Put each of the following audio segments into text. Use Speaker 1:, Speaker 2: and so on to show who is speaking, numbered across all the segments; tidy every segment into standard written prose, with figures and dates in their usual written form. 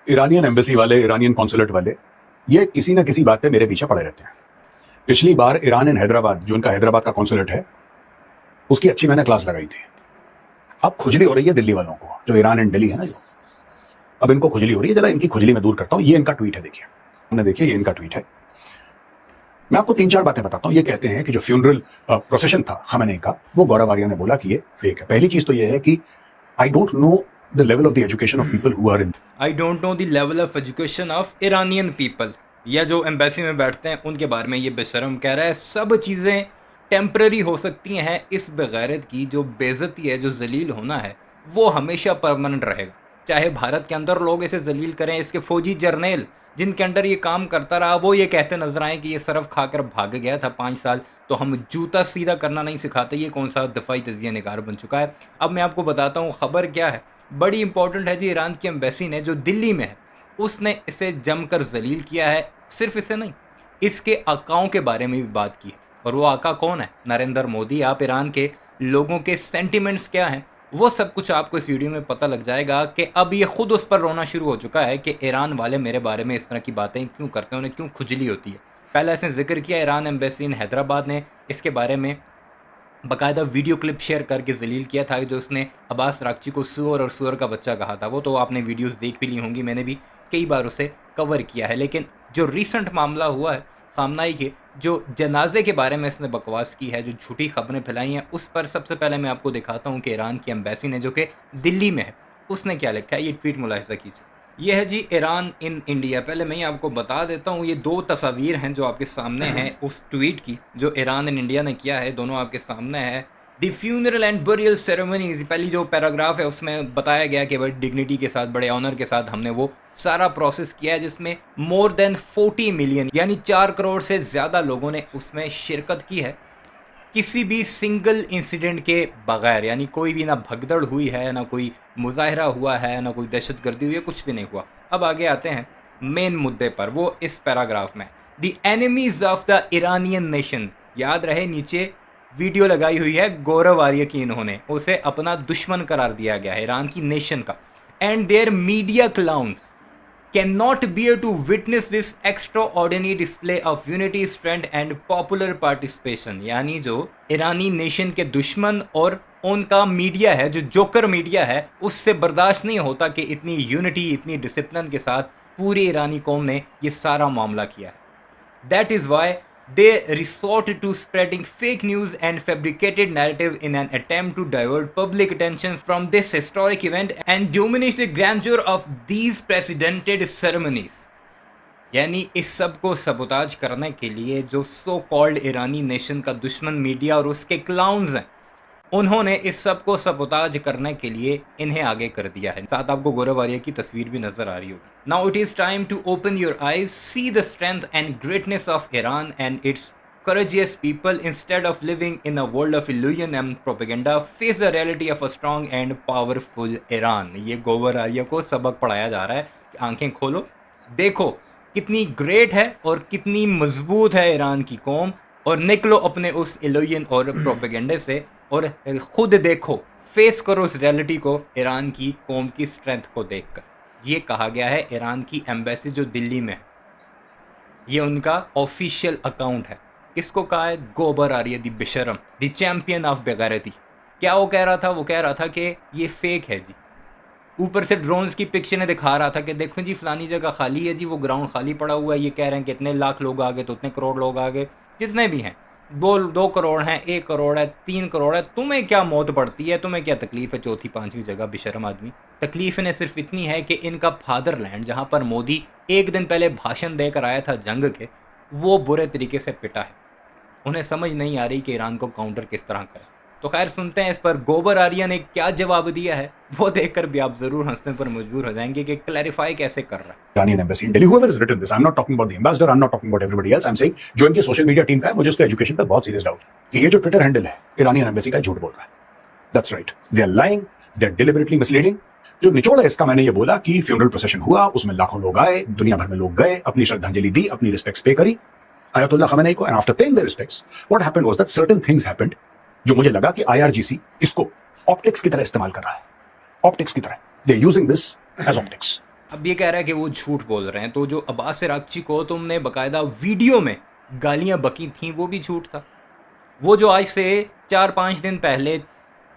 Speaker 1: Iranian embassy वाले, Iranian consulate वाले, ये किसी ना किसी बात पे मेरे पीछे पड़े रहते हैं। पिछली बार ईरान इन हैदराबाद, जो उनका हैदराबाद का कॉन्सुलेट है, उसकी अच्छी मैंने क्लास लगाई थी। अब खुजली हो रही है दिल्ली वालों को, जो ईरान एंड दिल्ली है ना, जो अब इनको खुजली हो रही है। जरा इनकी खुजली मैं दूर करता हूं। ये इनका ट्वीट है, देखिए, हमने देखिए, ये इनका ट्वीट है। मैं आपको 3-4 बातें बताता हूं। ये कहते हैं कि जो फ्यूनरल प्रोसेशन था खamenei का, वो गौरव आर्या ने बोला कि ये फेक है। पहली चीज तो ये है कि I don't know the level of the education of people who are in,
Speaker 2: I don't know the level of education of Iranian people, या जो एम्बेसी में बैठते हैं उनके बारे में ये बेशरम कह रहा है। सब चीज़ें टेम्पररी हो सकती हैं, इस बेगैरत की जो बेइज्जती है, जो जलील होना है, वो हमेशा परमानेंट रहेगा। चाहे भारत के अंदर लोग इसे जलील करें, इसके फौजी जर्नेल जिनके अंडर ये काम करता रहा, वो ये कहते नजर आए कि ये सरफ खाकर भाग गया था 5 साल, तो हम जूता सीधा करना नहीं सिखाते। ये कौन सा दफाई तजिया निगार बन चुका है। अब मैं आपको बताता हूँ खबर क्या है, बड़ी इंपॉर्टेंट है जी। ईरान की एम्बेसी ने, जो दिल्ली में है, उसने इसे जमकर जलील किया है। सिर्फ इसे नहीं, इसके आकाओं के बारे में भी बात की है। और वो आका कौन है? नरेंद्र मोदी। आप ईरान के लोगों के सेंटिमेंट्स क्या हैं, वो सब कुछ आपको इस वीडियो में पता लग जाएगा कि अब ये खुद उस पर रोना शुरू हो चुका है कि ईरान वाले मेरे बारे में इस तरह की बातें क्यों करते हैं, उन्हें क्यों खुजली होती है। पहले इसने जिक्र किया ईरान एम्बेसी इन हैदराबाद ने इसके बारे में बाकायदा वीडियो क्लिप शेयर करके जलील किया था, जो उसने अब्बास रागची को सुअर और सुअर का बच्चा कहा था। वो तो आपने वीडियोस देख भी ली होंगी, मैंने भी कई बार उसे कवर किया है। लेकिन जो रिसेंट मामला हुआ है खामनाई के, जो जनाजे के बारे में इसने बकवास की है, जो झूठी खबरें फैलाई हैं, उस पर सबसे पहले मैं आपको दिखाता हूँ कि ईरान की एम्बेसी ने, जो कि दिल्ली में है, उसने क्या लिखा है। ये ट्वीट मुलाहिजा कीजिए। ये है जी ईरान इन इंडिया। पहले मैं आपको बता देता हूँ, ये 2 तस्वीर हैं जो आपके सामने हैं उस ट्वीट की, जो ईरान इन इंडिया ने किया है। दोनों आपके सामने है। The funeral and burial ceremonies, पहली जो पैराग्राफ है उसमें बताया गया कि बड़ी डिग्निटी के साथ, बड़े ऑनर के साथ हमने वो सारा प्रोसेस किया है, जिसमें मोर देन 40 मिलियन यानी 4 करोड़ से ज़्यादा लोगों ने उसमें शिरकत की है, किसी भी सिंगल इंसिडेंट के बगैर। यानी कोई भी ना भगदड़ हुई है, ना कोई मुजाहरा हुआ है, ना कोई दहशतगर्दी हुई है, कुछ भी नहीं हुआ। अब आगे आते हैं मेन मुद्दे पर, वो इस पैराग्राफ में। The enemies of the Iranian nation, याद रहे नीचे वीडियो लगाई हुई है गौरव आर्य की, इन्होंने उसे अपना दुश्मन करार दिया गया है ईरान की नेशन का। And their media clowns cannot bear to witness this extraordinary display of unity, strength and popular participation। यानी जो ईरानी नेशन के दुश्मन और उनका मीडिया है, जो जोकर मीडिया है, उससे बर्दाश्त नहीं होता कि इतनी यूनिटी, इतनी डिसिप्लिन के साथ पूरी ईरानी कौम ने ये सारा मामला किया है। That is why they resort to spreading fake news and fabricated narrative in an attempt to divert public attention from this historic event and diminish the grandeur of these precedented ceremonies। यानी इस सब को सबोताज करने के लिए जो so called ईरानी nation का दुश्मन मीडिया और उसके क्लाउन्स हैं, उन्होंने इस सब को सबोताज करने के लिए इन्हें आगे कर दिया है। साथ आपको गौरव आर्य की तस्वीर भी नजर आ रही होगी। Now it is time to open your eyes, see the strength and greatness of Iran and its courageous people instead of living in a world of illusion and propaganda, face the reality of a strong and powerful Iran। ये गौरव आर्य को सबक पढ़ाया जा रहा है कि आंखें खोलो, देखो कितनी ग्रेट है और कितनी मजबूत है ईरान की कौम, और निकलो अपने उस इल्यूजन और प्रोपेगेंडे से और खुद देखो, फेस करो उस रियलिटी को, ईरान की कौम की स्ट्रेंथ को देखकर। ये कहा गया है ईरान की एम्बेसी जो दिल्ली में है, ये उनका ऑफिशियल अकाउंट है। किसको कहा है? गौरव आर्य दी बेशरम, दी चैंपियन ऑफ बेगैरती। क्या वो कह रहा था? वो कह रहा था कि ये फेक है जी। ऊपर से ड्रोन्स की पिक्चरें दिखा रहा था कि देखो जी फलानी जगह खाली है जी, वो ग्राउंड खाली पड़ा हुआ है, ये कह रहे हैं कि इतने लाख लोग आ गए तो इतने करोड़ लोग आ गए, जितने भी हैं, 2 करोड़ हैं, 1 करोड़ है, 3 करोड़ है, तुम्हें क्या मौत पड़ती है, तुम्हें क्या तकलीफ है? चौथी 5वीं जगह बेशरम आदमी। तकलीफ इन्हें सिर्फ इतनी है कि इनका फादरलैंड, जहाँ पर मोदी एक दिन पहले भाषण देकर आया था जंग के, वो बुरे तरीके से पिटा है। उन्हें समझ नहीं आ रही कि ईरान को काउंटर किस तरह करें। तो खैर सुनते हैं इस पर गौरव आर्य ने क्या जवाब दिया है। वो देखकर भी आप जरूर हंसने पर मजबूर हो जाएंगे कि क्लैरिफाई कैसे कर रहा है।
Speaker 1: Iranian embassy in Delhi, whoever has written this, I'm not talking about the ambassador, I'm not talking about everybody else, I'm saying जो इनकी सोशल मीडिया टीम का है, मुझे उसका एजुकेशन पे बहुत सीरियस डाउट है कि ये जो ट्विटर हैंडल है ईरानियन एम्बेसी का, झूठ बोल रहा है। That's right, they are lying, they are deliberately misleading। जो निचोड़ है इसका, मैंने ये बोला कि फ्यूनरल प्रोसेशन हुआ, उसमें लाखों लोग आए, दुनिया भर में लोग गए, अपनी श्रद्धांजलि दी, अपनी रिस्पेक्ट्स पे करी अयतुल्लाह खamenei को, and after paying the respects what happened was that certain things happened, जो मुझे लगा कि IRGC इसको ऑप्टिक्स की तरह इस्तेमाल कर रहा है, ऑप्टिक्स की तरह, they are using this as optics.
Speaker 2: अब ये कह रहा है कि वो झूठ बोल रहे हैं, तो जो अब्बास इराक़ची को तुमने बाकायदा वीडियो में गालियां बकी थी वो भी झूठ था। वो जो आज से 4-5 दिन पहले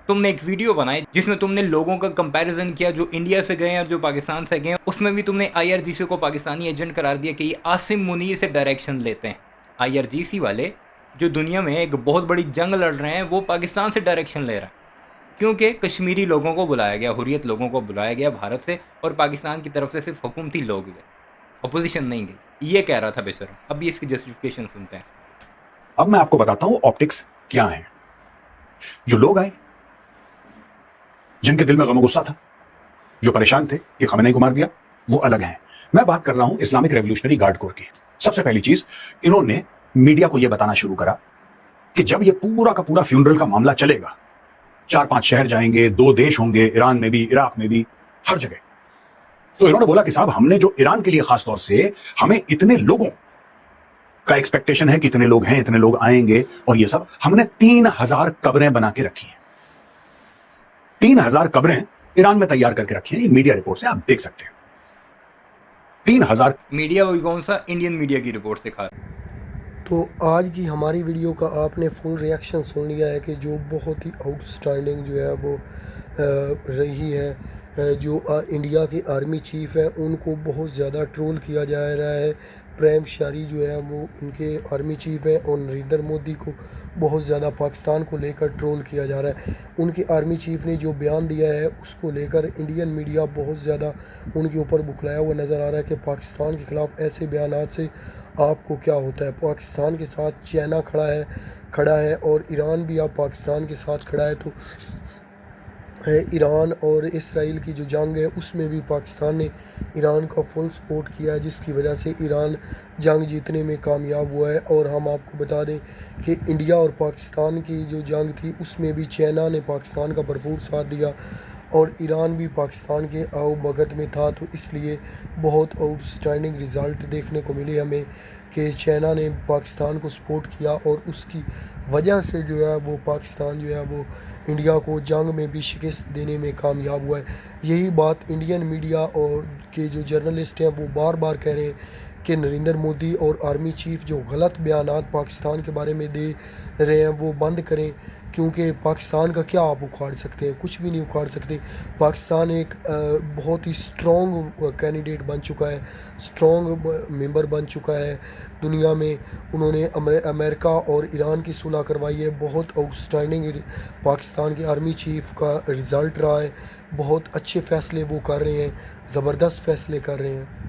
Speaker 2: तुमने एक वीडियो बनाई जिसमें तुमने लोगों का कंपैरिजन किया जो इंडिया से गए हैं और जो पाकिस्तान से गए हैं, उसमें भी तुमने IRGC को पाकिस्तानी एजेंट करार दिया कि ये आसिम मुनीर से डायरेक्शन लेते हैं। IRGC वाले जो दुनिया में एक बहुत बड़ी जंग लड़ रहे हैं वो पाकिस्तान से डायरेक्शन ले रहा है, क्योंकि कश्मीरी लोगों को बुलाया गया, हुर्रियत लोगों को बुलाया गया भारत से, और पाकिस्तान की तरफ से सिर्फ हुकूमती लोग गए, अपोजिशन नहीं गई। ये कह रहा था बेशरम। अब ये इसकी जस्टिफिकेशन सुनते हैं।
Speaker 1: अब मैं आपको बताता हूं ऑप्टिक्स क्या है। जो लोग आए, जिनके दिल में गम गुस्सा था, जो परेशान थे कि खमेनी को मार दिया, वो अलग हैं। मैं बात कर रहा हूं इस्लामिक रेवोल्यूशनरी गार्ड कोर की। सबसे पहली चीज, इन्होंने मीडिया को यह बताना शुरू करा कि जब यह पूरा का पूरा फ्यूनरल का मामला चलेगा, 4-5 शहर जाएंगे, 2 देश होंगे, ईरान में भी, इराक में भी, हर जगह। तो इन्होंने बोला कि साहब, हमने जो ईरान के लिए खासतौर से हमें इतने लोगों का एक्सपेक्टेशन है कि इतने लोग हैं, इतने लोग आएंगे, और ये सब हमने 3000 कब्रें बना के रखी हैं। 3000 कब्रें ईरान में तैयार करके रखी हैं। ये मीडिया रिपोर्ट से आप देख सकते हैं। 3000
Speaker 2: मीडिया वही कौन सा? इंडियन मीडिया की रिपोर्ट से खा।
Speaker 3: तो आज की हमारी वीडियो का आपने फुल रिएक्शन सुन लिया है कि जो बहुत ही आउटस्टैंडिंग जो है वो रही है। जो इंडिया के आर्मी चीफ है उनको बहुत ज़्यादा ट्रोल किया जा रहा है। प्रेम शारी जो है वो उनके आर्मी चीफ है, और नरेंद्र मोदी को बहुत ज़्यादा पाकिस्तान को लेकर ट्रोल किया जा रहा है। उनके आर्मी चीफ ने जो बयान दिया है उसको लेकर इंडियन मीडिया बहुत ज़्यादा उनके ऊपर बुखलाया हुआ नज़र आ रहा है कि पाकिस्तान के ख़िलाफ़ ऐसे बयानात से आपको क्या होता है। पाकिस्तान के साथ चाइना खड़ा है और ईरान भी अब पाकिस्तान के साथ खड़ा है। तो ईरान और इसराइल की जो जंग है उसमें भी पाकिस्तान ने ईरान का फुल सपोर्ट किया है, जिसकी वजह से ईरान जंग जीतने में कामयाब हुआ है। और हम आपको बता दें कि इंडिया और पाकिस्तान की जो जंग थी उसमें भी चाइना ने पाकिस्तान का भरपूर साथ दिया और ईरान भी पाकिस्तान के आओ भगत में था। तो इसलिए बहुत आउटस्टैंडिंग रिज़ल्ट देखने को मिले हमें कि चाइना ने पाकिस्तान को सपोर्ट किया, और उसकी वजह से जो है वो पाकिस्तान जो है वो इंडिया को जंग में भी शिकस्त देने में कामयाब हुआ है। यही बात इंडियन मीडिया और के जो जर्नलिस्ट हैं वो बार बार कह रहे हैं कि नरेंद्र मोदी और आर्मी चीफ जो गलत बयानात पाकिस्तान के बारे में दे रहे हैं वो बंद करें, क्योंकि पाकिस्तान का क्या आप उखाड़ सकते हैं? कुछ भी नहीं उखाड़ सकते। पाकिस्तान एक बहुत ही स्ट्रॉन्ग कैंडिडेट बन चुका है, स्ट्रॉन्ग मेंबर बन चुका है दुनिया में। उन्होंने अमेरिका और ईरान की सुलह करवाई है। बहुत आउटस्टैंडिंग पाकिस्तान के आर्मी चीफ का रिज़ल्ट रहा है। बहुत अच्छे फ़ैसले वो कर रहे हैं, ज़बरदस्त फ़ैसले कर रहे हैं।